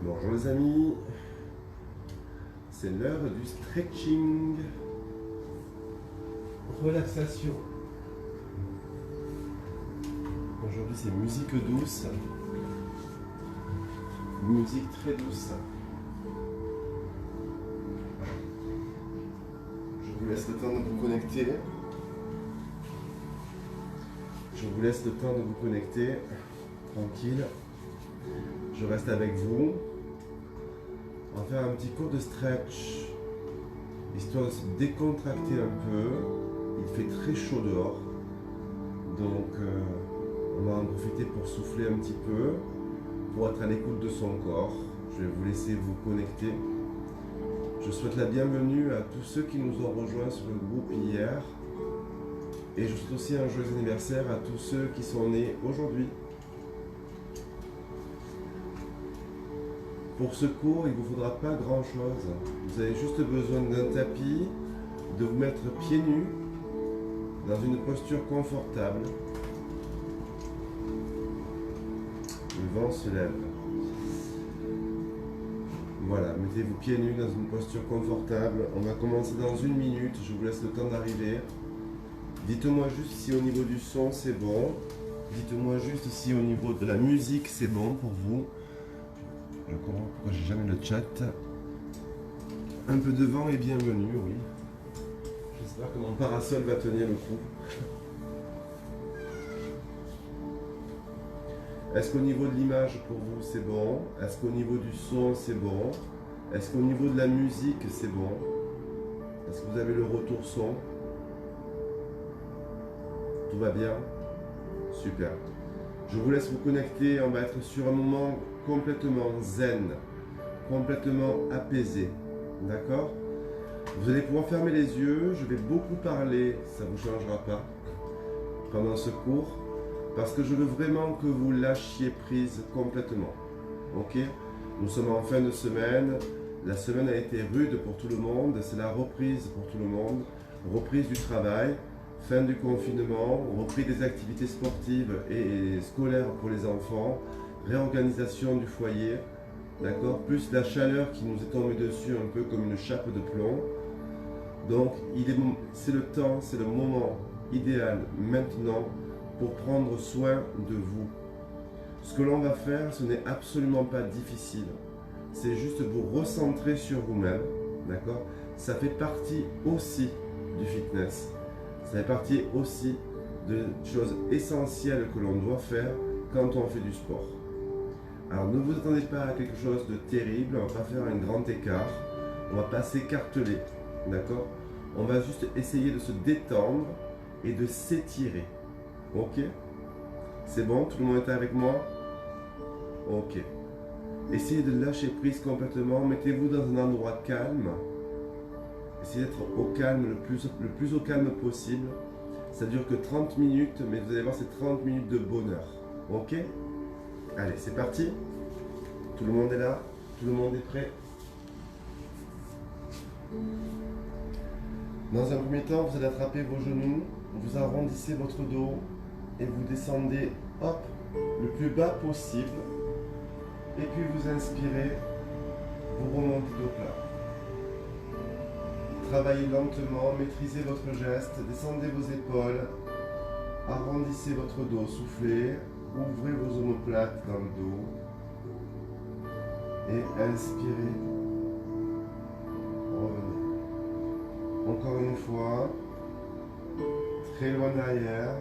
Bonjour les amis, c'est l'heure du stretching, relaxation. Aujourd'hui c'est musique douce, musique très douce. Je vous laisse le temps de vous connecter. Je vous laisse le temps de vous connecter, tranquille. Je reste avec vous. On va faire un petit cours de stretch, histoire de se décontracter un peu. Il fait très chaud dehors, donc on va en profiter pour souffler un petit peu, pour être à l'écoute de son corps. Je vais vous laisser vous connecter. Je souhaite la bienvenue à tous ceux qui nous ont rejoints sur le groupe hier. Et je souhaite aussi un joyeux anniversaire à tous ceux qui sont nés aujourd'hui. Pour ce cours, il ne vous faudra pas grand chose. Vous avez juste besoin d'un tapis, de vous mettre pieds nus, dans une posture confortable. Le vent se lève. Voilà, mettez-vous pieds nus dans une posture confortable. On va commencer dans 1 minute, je vous laisse le temps d'arriver. Dites-moi juste si au niveau du son c'est bon. Dites-moi juste si au niveau de la musique c'est bon pour vous. Je comprends pourquoi j'ai jamais le chat. Un peu de vent et bienvenue, oui. J'espère que mon parasol va tenir le coup. Est-ce qu'au niveau de l'image pour vous c'est bon? Est-ce qu'au niveau du son c'est bon? Est-ce qu'au niveau de la musique c'est bon? Est-ce que vous avez le retour son? Tout va bien? Super. Je vous laisse vous connecter, on va être sur un moment complètement zen, complètement apaisé. D'accord? Vous allez pouvoir fermer les yeux, je vais beaucoup parler, ça ne vous changera pas pendant ce cours, parce que je veux vraiment que vous lâchiez prise complètement. Ok? Nous sommes en fin de semaine, la semaine a été rude pour tout le monde, c'est la reprise pour tout le monde, reprise du travail. Fin du confinement, reprise des activités sportives et scolaires pour les enfants, réorganisation du foyer, d'accord, plus la chaleur qui nous est tombée dessus un peu comme une chape de plomb. Donc c'est le temps, c'est le moment idéal maintenant pour prendre soin de vous. Ce que l'on va faire, ce n'est absolument pas difficile. C'est juste vous recentrer sur vous-même, d'accord. Ça fait partie aussi du fitness. Ça fait partie aussi de choses essentielles que l'on doit faire quand on fait du sport. Alors ne vous attendez pas à quelque chose de terrible, on ne va pas faire un grand écart, on ne va pas s'écarteler, d'accord? On va juste essayer de se détendre et de s'étirer, ok? C'est bon, tout le monde est avec moi? Ok. Essayez de lâcher prise complètement, mettez-vous dans un endroit calme. Essayez d'être au calme, le plus au calme possible. Ça dure que 30 minutes, mais vous allez voir, c'est 30 minutes de bonheur. Ok? Allez, c'est parti. Tout le monde est là? Tout le monde est prêt? Dans un premier temps, vous allez attraper vos genoux, vous arrondissez votre dos et vous descendez, hop, le plus bas possible. Et puis vous inspirez, vous remontez au plat. Travaillez lentement, maîtrisez votre geste, descendez vos épaules, arrondissez votre dos, soufflez, ouvrez vos omoplates dans le dos et inspirez, revenez. Encore une fois, très loin derrière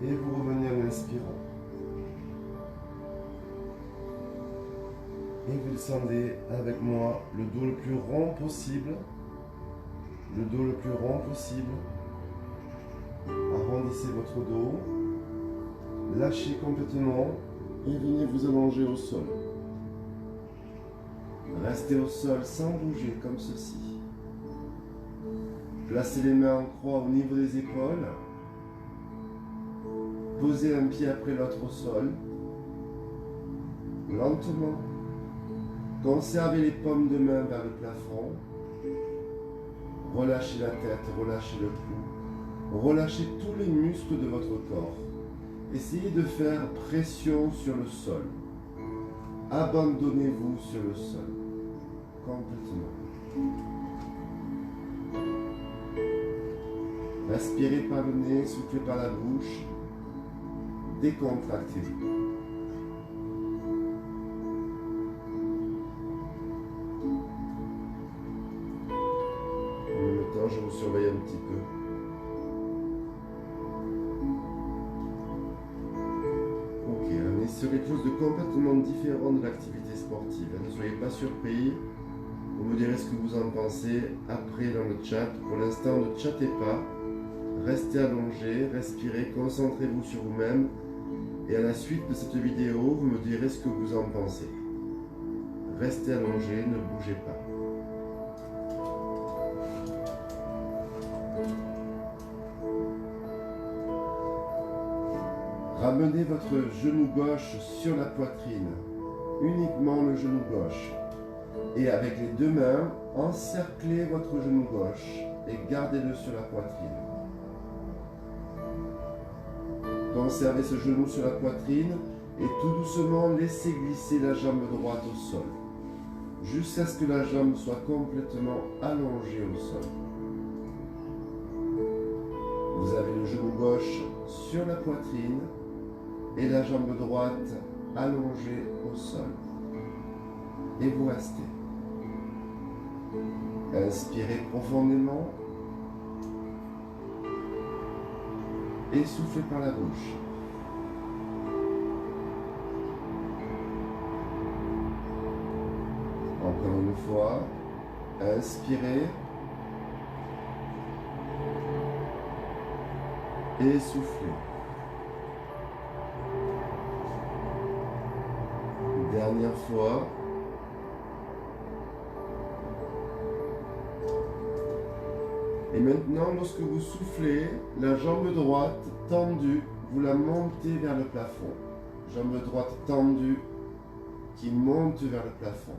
et vous revenez en inspirant. Et vous descendez avec moi le dos le plus rond possible. Le dos le plus rond possible. Arrondissez votre dos. Lâchez complètement et venez vous allonger au sol. Restez au sol sans bouger comme ceci. Placez les mains en croix au niveau des épaules. Posez un pied après l'autre au sol. Lentement. Conservez les paumes de main vers le plafond. Relâchez la tête, relâchez le cou. Relâchez tous les muscles de votre corps. essayez de faire pression sur le sol. Abandonnez-vous sur le sol, complètement. Inspirez par le nez, soufflez par la bouche, décontractez-vous. En même temps, je vous surveille un petit peu. Ok, on est sur quelque chose de complètement différent de l'activité sportive. Ne soyez pas surpris. Vous me direz ce que vous en pensez après dans le chat. Pour l'instant, ne chattez pas. Restez allongé, respirez, concentrez-vous sur vous-même. Et à la suite de cette vidéo, vous me direz ce que vous en pensez. Restez allongé, ne bougez pas. Ramenez votre genou gauche sur la poitrine, uniquement le genou gauche. Et avec les deux mains, encerclez votre genou gauche et gardez-le sur la poitrine. Conservez ce genou sur la poitrine et tout doucement laissez glisser la jambe droite au sol, jusqu'à ce que la jambe soit complètement allongée au sol. Vous avez le genou gauche sur la poitrine et la jambe droite allongée au sol. Et vous restez. Inspirez profondément. Et soufflez par la bouche. Encore une fois, inspirez. Et soufflez. Dernière fois. Et maintenant, lorsque vous soufflez, la jambe droite tendue, vous la montez vers le plafond. Jambe droite tendue qui monte vers le plafond.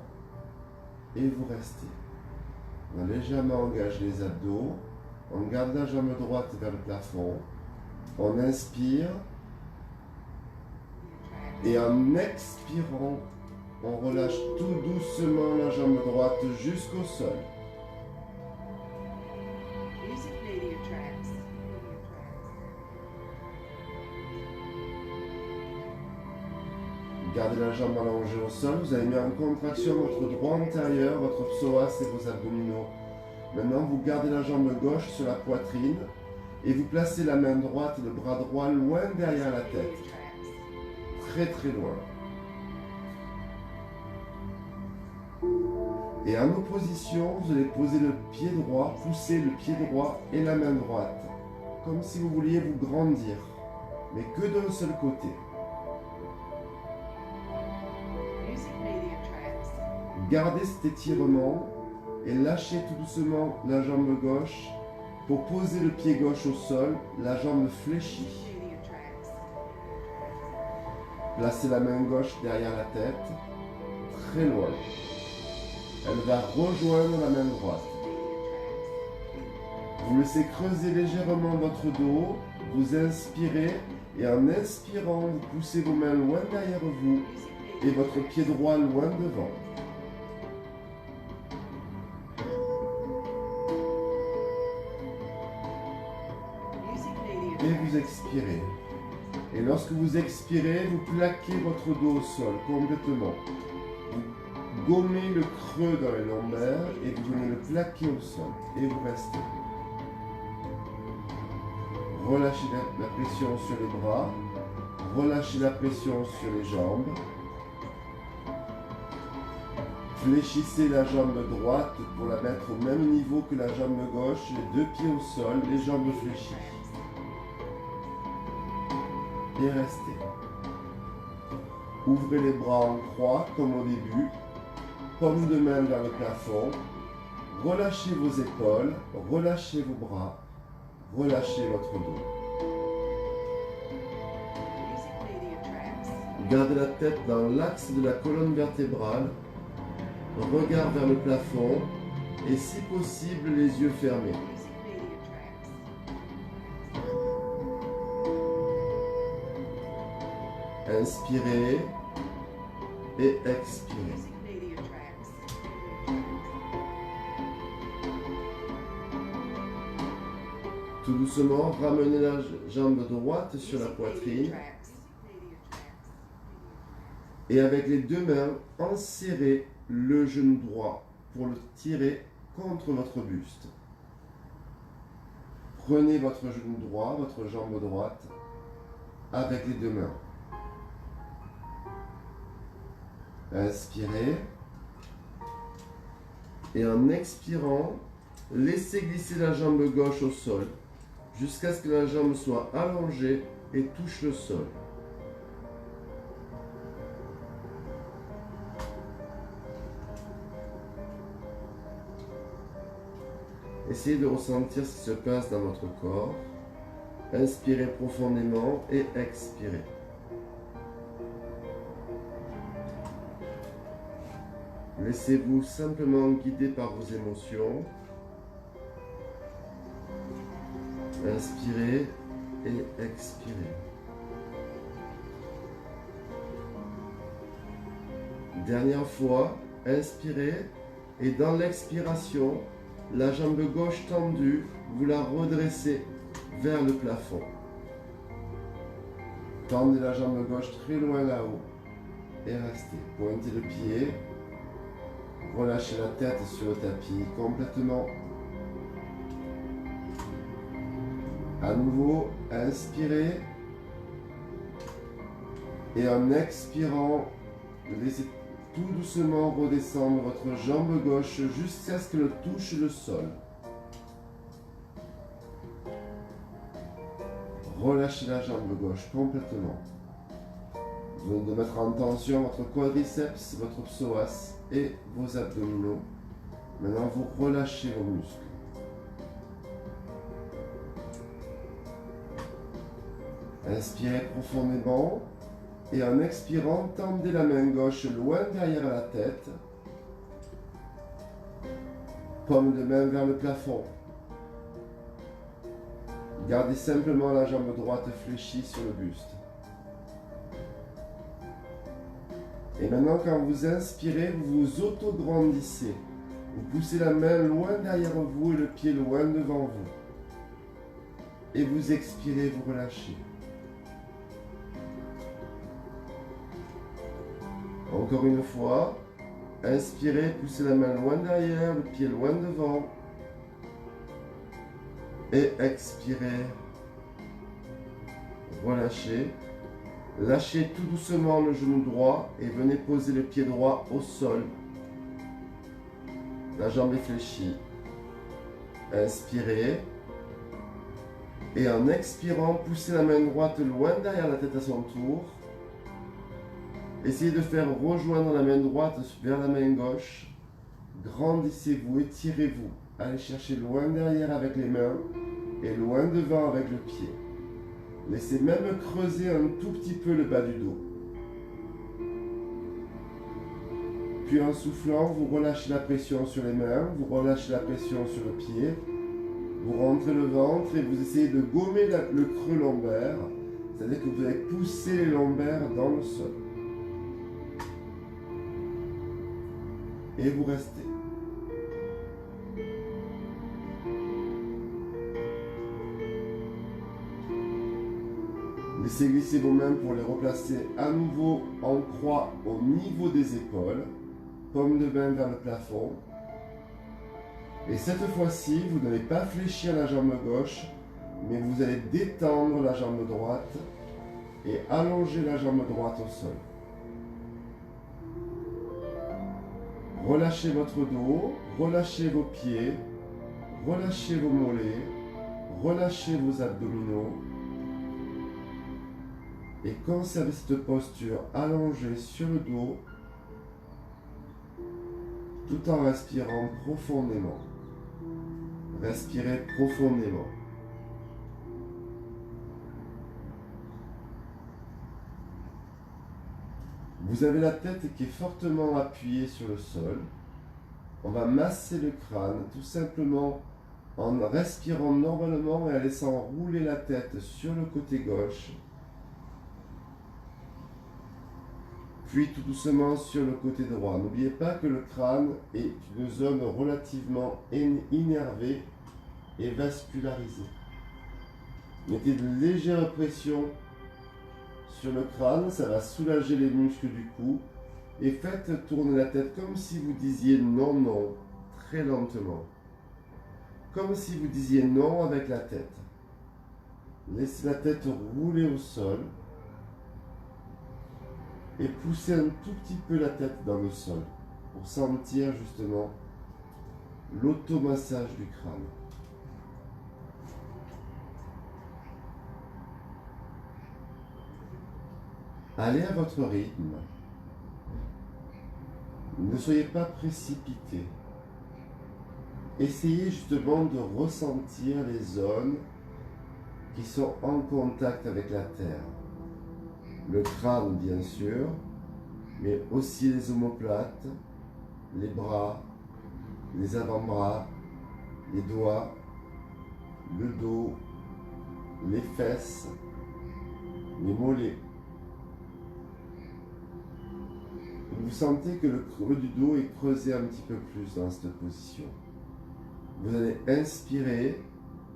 Et vous restez. On va légèrement engager les abdos. On garde la jambe droite vers le plafond. On inspire. Et en expirant, on relâche tout doucement la jambe droite jusqu'au sol. Gardez la jambe allongée au sol. Vous avez mis en contraction votre droit antérieur, votre psoas et vos abdominaux. Maintenant, vous gardez la jambe gauche sur la poitrine et vous placez la main droite et le bras droit loin derrière la tête. Très très loin. Et en opposition, vous allez poser le pied droit, pousser le pied droit et la main droite. Comme si vous vouliez vous grandir, mais que d'un seul côté. Gardez cet étirement et lâchez tout doucement la jambe gauche pour poser le pied gauche au sol, la jambe fléchie. Placez la main gauche derrière la tête, très loin. Elle va rejoindre la main droite. Vous laissez creuser légèrement votre dos, vous inspirez et en inspirant, vous poussez vos mains loin derrière vous et votre pied droit loin devant. Et vous expirez. Et lorsque vous expirez, vous plaquez votre dos au sol complètement. Vous gommez le creux dans les lombaires et vous venez le plaquer au sol. Et vous restez. Relâchez la pression sur les bras. Relâchez la pression sur les jambes. Fléchissez la jambe droite pour la mettre au même niveau que la jambe gauche. Les deux pieds au sol, les jambes fléchies. Et restez. Ouvrez les bras en croix comme au début. Paume de main vers le plafond. Relâchez vos épaules, relâchez vos bras, relâchez votre dos. Gardez la tête dans l'axe de la colonne vertébrale. Regard vers le plafond et si possible les yeux fermés. Inspirez et expirez. Tout doucement, ramenez la jambe droite sur la poitrine. Et avec les deux mains, enserrez le genou droit pour le tirer contre votre buste. Prenez votre genou droit, votre jambe droite, avec les deux mains. Inspirez. Et en expirant, laissez glisser la jambe gauche au sol, jusqu'à ce que la jambe soit allongée et touche le sol. Essayez de ressentir ce qui se passe dans votre corps. Inspirez profondément et expirez. Laissez-vous simplement guider par vos émotions. Inspirez et expirez. Dernière fois, inspirez et dans l'expiration, la jambe gauche tendue, vous la redressez vers le plafond. Tendez la jambe gauche très loin là-haut et restez. Pointez le pied. Relâchez la tête sur le tapis complètement. À nouveau, inspirez. Et en expirant, laissez tout doucement redescendre votre jambe gauche jusqu'à ce qu'elle touche le sol. Relâchez la jambe gauche complètement. Vous venez de mettre en tension votre quadriceps, votre psoas et vos abdominaux. Maintenant, vous relâchez vos muscles. Inspirez profondément. Et en expirant, tendez la main gauche loin derrière la tête. Paume de main vers le plafond. Gardez simplement la jambe droite fléchie sur le buste. Et maintenant, quand vous inspirez, vous vous auto-grandissez. Vous poussez la main loin derrière vous et le pied loin devant vous. Et vous expirez, vous relâchez. Encore une fois, inspirez, poussez la main loin derrière, le pied loin devant. Et expirez, relâchez. Lâchez tout doucement le genou droit et venez poser le pied droit au sol. La jambe est fléchie. Inspirez. Et en expirant, poussez la main droite loin derrière la tête à son tour. Essayez de faire rejoindre la main droite vers la main gauche. Grandissez-vous, étirez-vous. Allez chercher loin derrière avec les mains et loin devant avec le pied. Laissez même creuser un tout petit peu le bas du dos. Puis en soufflant, vous relâchez la pression sur les mains, vous relâchez la pression sur le pied. Vous rentrez le ventre et vous essayez de gommer le creux lombaire. C'est-à-dire que vous allez pousser les lombaires dans le sol. Et vous restez. Laissez glisser vos mains pour les replacer à nouveau en croix au niveau des épaules. Paume de main vers le plafond. Et cette fois-ci, vous n'allez pas fléchir la jambe gauche, mais vous allez détendre la jambe droite et allonger la jambe droite au sol. Relâchez votre dos, relâchez vos pieds, relâchez vos mollets, relâchez vos abdominaux et conservez cette posture allongée sur le dos tout en respirant profondément. Respirez profondément. Vous avez la tête qui est fortement appuyée sur le sol. On va masser le crâne tout simplement en respirant normalement et en laissant rouler la tête sur le côté gauche. puis tout doucement sur le côté droit. N'oubliez pas que le crâne est une zone relativement innervée et vascularisée. Mettez de légères pressions sur le crâne, ça va soulager les muscles du cou. Et faites tourner la tête comme si vous disiez non, non, très lentement. Comme si vous disiez non avec la tête. Laissez la tête rouler au sol. Et poussez un tout petit peu la tête dans le sol pour sentir justement l'automassage du crâne. Allez à votre rythme. Ne soyez pas précipité. Essayez justement de ressentir les zones qui sont en contact avec la terre. Le crâne, bien sûr, mais aussi les omoplates, les bras, les avant-bras, les doigts, le dos, les fesses, les mollets. Vous sentez que le creux du dos est creusé un petit peu plus dans cette position. Vous allez inspirer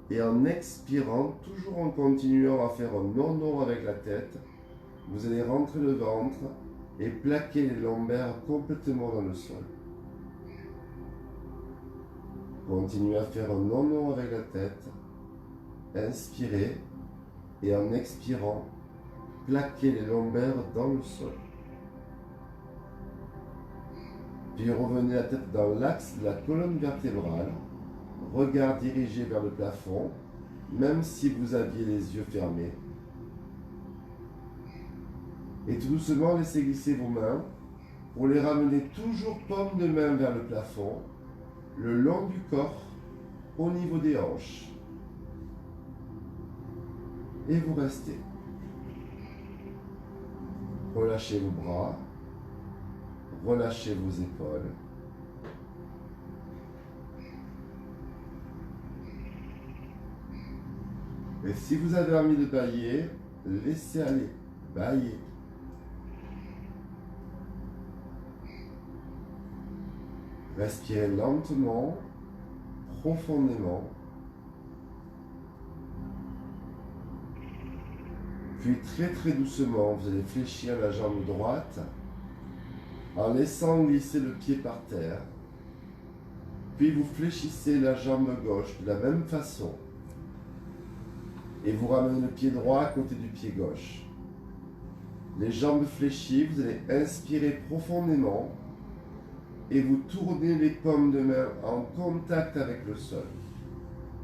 et en expirant, toujours en continuant à faire un non-non avec la tête, vous allez rentrer le ventre et plaquer les lombaires complètement dans le sol. Continuez à faire un non-non avec la tête, inspirez et en expirant, plaquez les lombaires dans le sol. Puis revenez la tête dans l'axe de la colonne vertébrale, regard dirigé vers le plafond, même si vous aviez les yeux fermés. Et tout doucement, laissez glisser vos mains pour les ramener toujours paume de main vers le plafond, le long du corps, au niveau des hanches. Et vous restez. Relâchez vos bras. Relâchez vos épaules. Et si vous avez envie de bailler, laissez aller, baillez. Respirez lentement, profondément. Puis très doucement, vous allez fléchir la jambe droite en laissant glisser le pied par terre. Puis vous fléchissez la jambe gauche de la même façon. Et vous ramenez le pied droit à côté du pied gauche. Les jambes fléchies, vous allez inspirer profondément et vous tournez les paumes de main en contact avec le sol.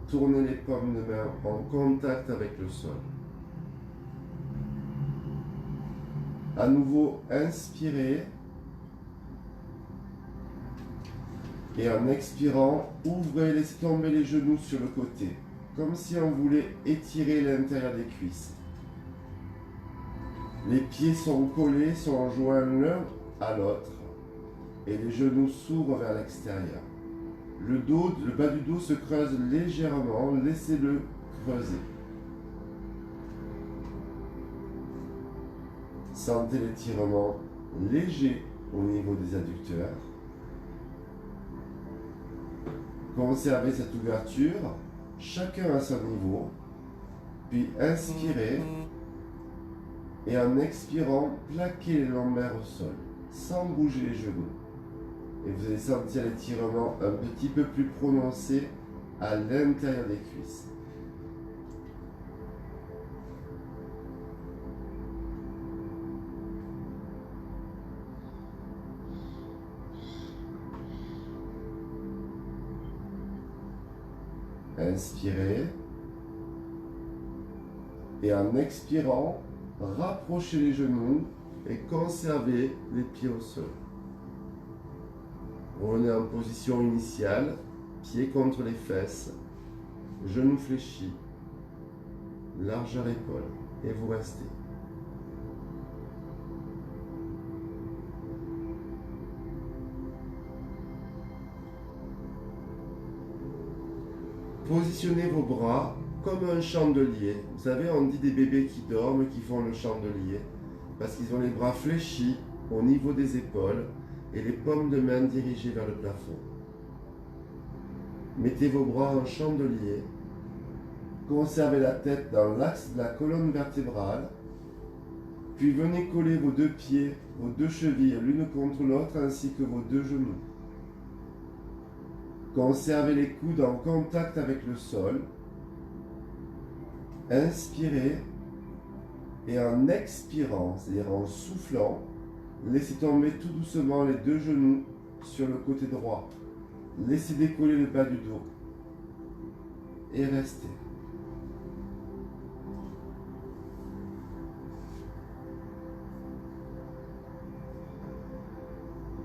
Tournez les paumes de main en contact avec le sol. À nouveau, inspirez. Et en expirant, ouvrez, laissez tomber les genoux sur le côté, comme si on voulait étirer l'intérieur des cuisses. Les pieds sont collés, sont joints l'un à l'autre, et les genoux s'ouvrent vers l'extérieur. Le bas du dos se creuse légèrement, laissez-le creuser. Sentez l'étirement léger au niveau des adducteurs. Conservez cette ouverture, chacun à son niveau, puis inspirez et en expirant, plaquez les lombaires au sol, sans bouger les genoux. Et vous allez sentir l'étirement un petit peu plus prononcé à l'intérieur des cuisses. Inspirez et en expirant, rapprochez les genoux et conservez les pieds au sol. Revenez en position initiale, pieds contre les fesses, genoux fléchis, largeur épaule et vous restez. Positionnez vos bras comme un chandelier. Vous savez, on dit des bébés qui dorment, qui font le chandelier, parce qu'ils ont les bras fléchis au niveau des épaules et les paumes de main dirigées vers le plafond. Mettez vos bras en chandelier. Conservez la tête dans l'axe de la colonne vertébrale. Puis venez coller vos deux pieds, vos deux chevilles l'une contre l'autre ainsi que vos deux genoux. Conservez les coudes en contact avec le sol. Inspirez et en expirant, c'est-à-dire en soufflant, laissez tomber tout doucement les deux genoux sur le côté droit. Laissez décoller le bas du dos et restez.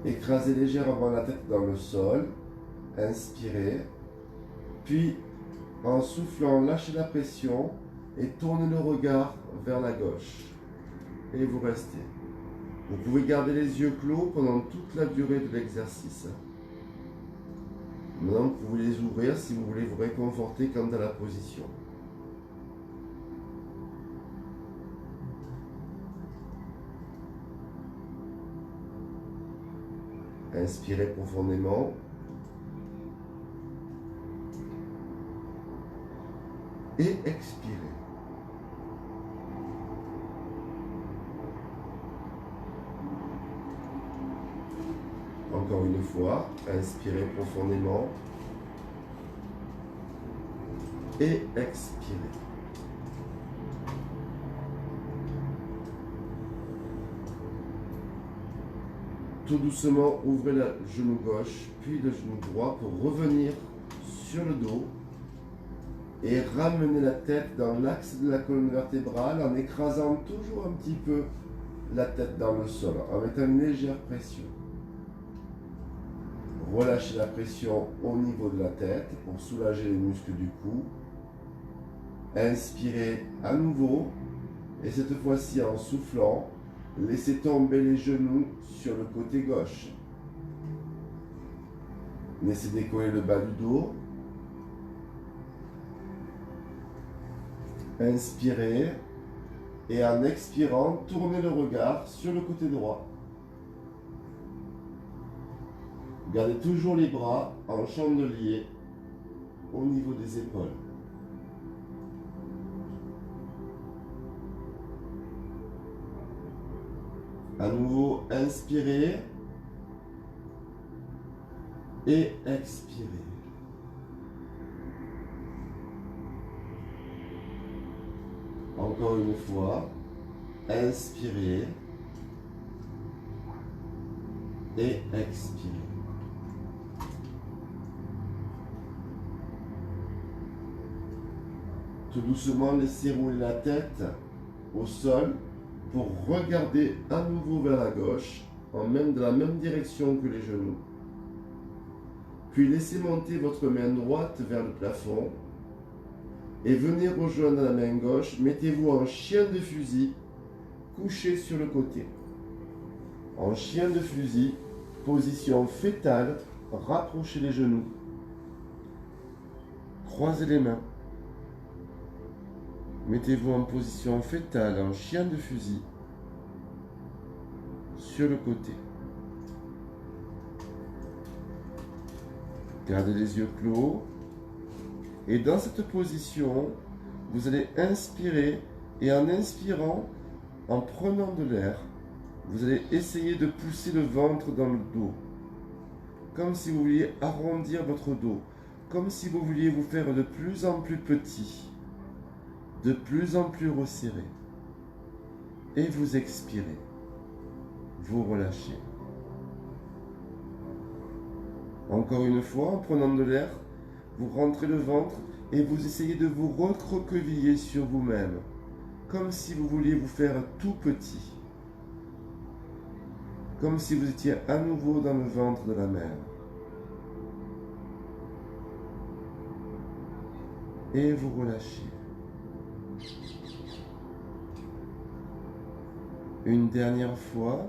Écrasez légèrement la tête dans le sol. Inspirez. Puis, en soufflant, lâchez la pression et tournez le regard vers la gauche. Et vous restez. Vous pouvez garder les yeux clos pendant toute la durée de l'exercice. Maintenant, vous pouvez les ouvrir si vous voulez vous réconforter quant à la position. Inspirez profondément. Et expirez. Encore une fois, inspirez profondément. Et expirez. Tout doucement, ouvrez le genou gauche, puis le genou droit pour revenir sur le dos et ramener la tête dans l'axe de la colonne vertébrale en écrasant toujours un petit peu la tête dans le sol, en mettant une légère pression. Relâchez la pression au niveau de la tête pour soulager les muscles du cou. Inspirez à nouveau et cette fois-ci en soufflant, laissez tomber les genoux sur le côté gauche. Laissez décoller le bas du dos. Inspirez et en expirant, tournez le regard sur le côté droit. Gardez toujours les bras en chandelier au niveau des épaules. À nouveau, inspirez et expirez. Encore une fois, inspirez et expirez. Tout doucement, laissez rouler la tête au sol pour regarder à nouveau vers la gauche, dans la même direction que les genoux. Puis laissez monter votre main droite vers le plafond et venez rejoindre la main gauche. Mettez-vous en chien de fusil, couché sur le côté. En chien de fusil, position fétale, rapprochez les genoux. Croisez les mains. Mettez-vous en position fétale, en chien de fusil, sur le côté. Gardez les yeux clos. Et dans cette position, vous allez inspirer et en inspirant, en prenant de l'air, vous allez essayer de pousser le ventre dans le dos. Comme si vous vouliez arrondir votre dos. Comme si vous vouliez vous faire de plus en plus petit. De plus en plus resserré. Et vous expirez. Vous relâchez. Encore une fois, en prenant de l'air, vous rentrez le ventre et vous essayez de vous recroqueviller sur vous-même. Comme si vous vouliez vous faire tout petit. Comme si vous étiez à nouveau dans le ventre de la mère. Et vous relâchez. Une dernière fois,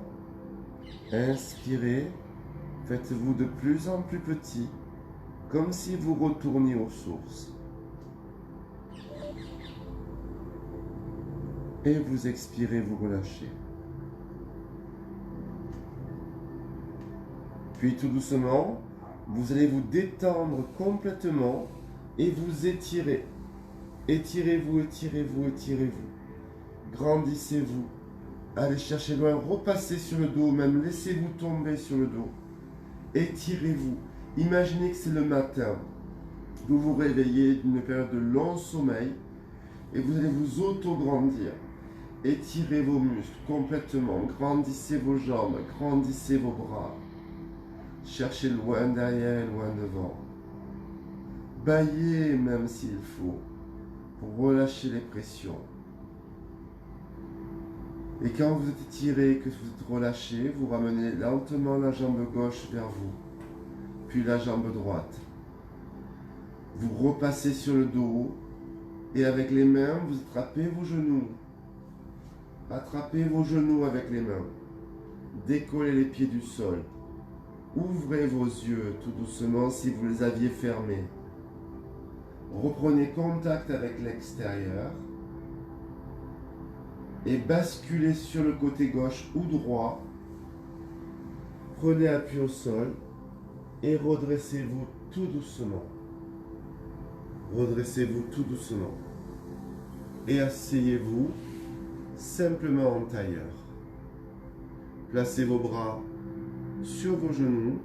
inspirez, faites-vous de plus en plus petit, comme si vous retourniez aux sources. Et vous expirez, vous relâchez. Puis tout doucement, vous allez vous détendre complètement et vous étirer. Étirez-vous, étirez-vous, étirez-vous. Grandissez-vous. Allez chercher loin, repassez sur le dos, même laissez-vous tomber sur le dos. Étirez-vous. Imaginez que c'est le matin. Vous vous réveillez d'une période de long sommeil et vous allez vous auto-grandir. Étirez vos muscles complètement, grandissez vos jambes, grandissez vos bras. Cherchez loin derrière et loin devant. Baillez même s'il faut, pour relâcher les pressions. Et quand vous êtes étiré, que vous êtes relâché, vous ramenez lentement la jambe gauche vers vous, puis la jambe droite. Vous repassez sur le dos et avec les mains, vous attrapez vos genoux. Attrapez vos genoux avec les mains. Décollez les pieds du sol. Ouvrez vos yeux tout doucement si vous les aviez fermés. Reprenez contact avec l'extérieur et basculez sur le côté gauche ou droit. Prenez appui au sol et redressez-vous tout doucement. Redressez-vous tout doucement. Et asseyez-vous simplement en tailleur. Placez vos bras sur vos genoux.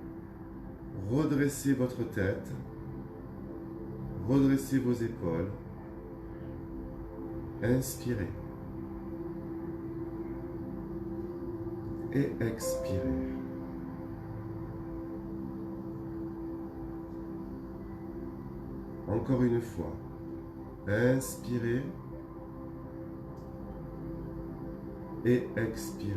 Redressez votre tête. Redressez vos épaules. Inspirez. Et expirez. Encore une fois. Inspirez. Et expirez.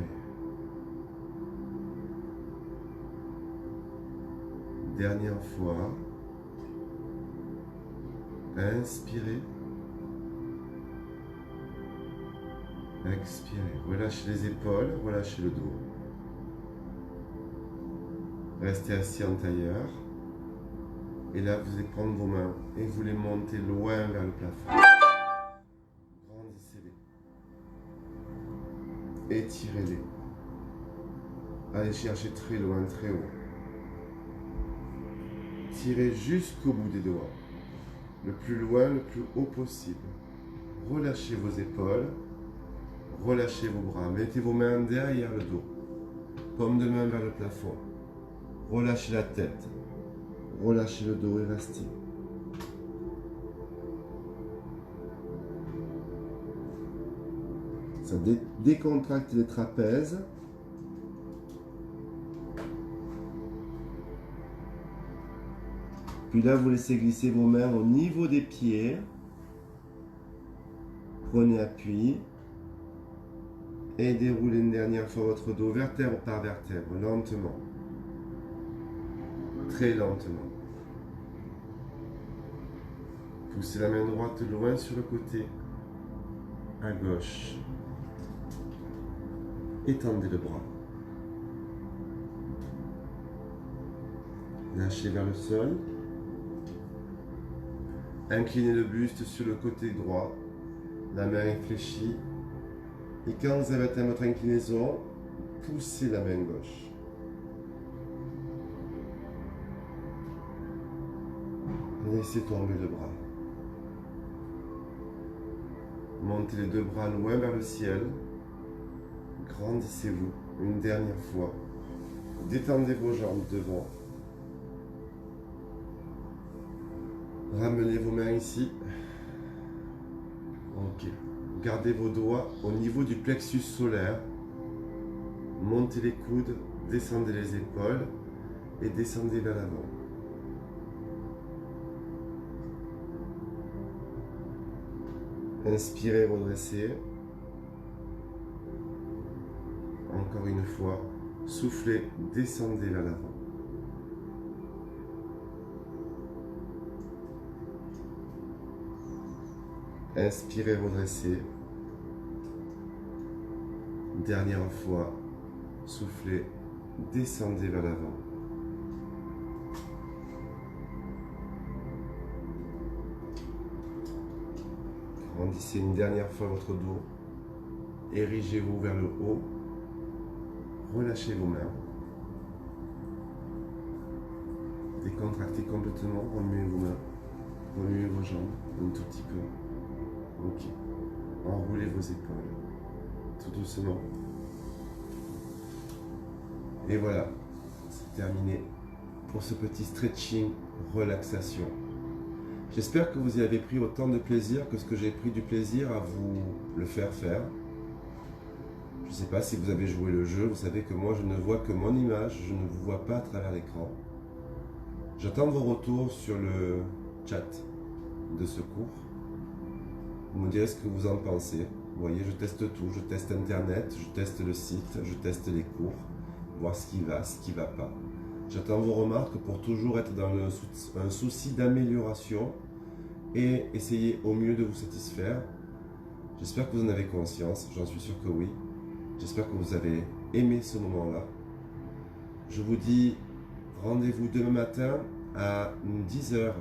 Dernière fois. Inspirez. Expirez. Relâchez les épaules, relâchez le dos. Restez assis en tailleur. Et là, vous allez prendre vos mains et vous les montez loin vers le plafond. Grandissez-les. Étirez-les. Allez chercher très loin, très haut. Tirez jusqu'au bout des doigts. Le plus loin, le plus haut possible. Relâchez vos épaules. Relâchez vos bras. Mettez vos mains derrière le dos. Paume de main vers le plafond. Relâchez la tête. Relâchez le dos et restez. Ça décontracte les trapèzes. Puis là, vous laissez glisser vos mains au niveau des pieds. Prenez appui. Et déroulez une dernière fois votre dos, vertèbre par vertèbre, lentement. Très lentement. Poussez la main droite loin sur le côté, à gauche. Étendez le bras. Lâchez vers le sol. Inclinez le buste sur le côté droit. La main est fléchie. Et quand vous avez atteint votre inclinaison, poussez la main gauche. Laissez tomber le bras. Montez les deux bras loin vers le ciel. Grandissez-vous une dernière fois. Détendez vos jambes devant. Ramenez vos mains ici. Ok. Gardez vos doigts au niveau du plexus solaire. Montez les coudes, descendez les épaules et descendez vers l'avant. Inspirez, redressez. Encore une fois, soufflez, descendez vers l'avant. Inspirez, redressez. Dernière fois, soufflez, descendez vers l'avant. Grandissez une dernière fois votre dos. Érigez-vous vers le haut. Relâchez vos mains. Décontractez complètement, remuez vos mains, remuez vos jambes un tout petit peu. Ok. Enroulez vos épaules, tout doucement. Et voilà, c'est terminé pour ce petit stretching relaxation. J'espère que vous y avez pris autant de plaisir que ce que j'ai pris du plaisir à vous le faire faire. Je ne sais pas si vous avez joué le jeu, vous savez que moi je ne vois que mon image, je ne vous vois pas à travers l'écran. J'attends vos retours sur le chat de ce cours. Vous me direz ce que vous en pensez. Vous voyez, je teste tout, je teste internet, je teste le site, je teste les cours, voir ce qui va pas. J'attends vos remarques pour toujours être dans un souci d'amélioration et essayer au mieux de vous satisfaire. J'espère que vous en avez conscience, j'en suis sûr que oui. J'espère que vous avez aimé ce moment-là. Je vous dis rendez-vous demain matin à 10 h.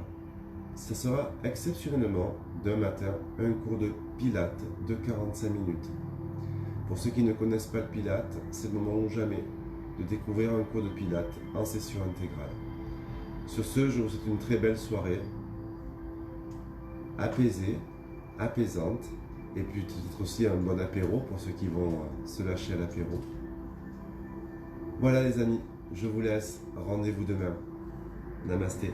Ce sera exceptionnellement demain matin un cours de pilates de 45 minutes. Pour ceux qui ne connaissent pas le pilates, c'est le moment ou jamais de découvrir un cours de pilates en session intégrale. Sur ce, je vous souhaite une très belle soirée, apaisée, apaisante, et puis peut-être aussi un bon apéro pour ceux qui vont se lâcher à l'apéro. Voilà les amis, je vous laisse, rendez-vous demain. Namasté.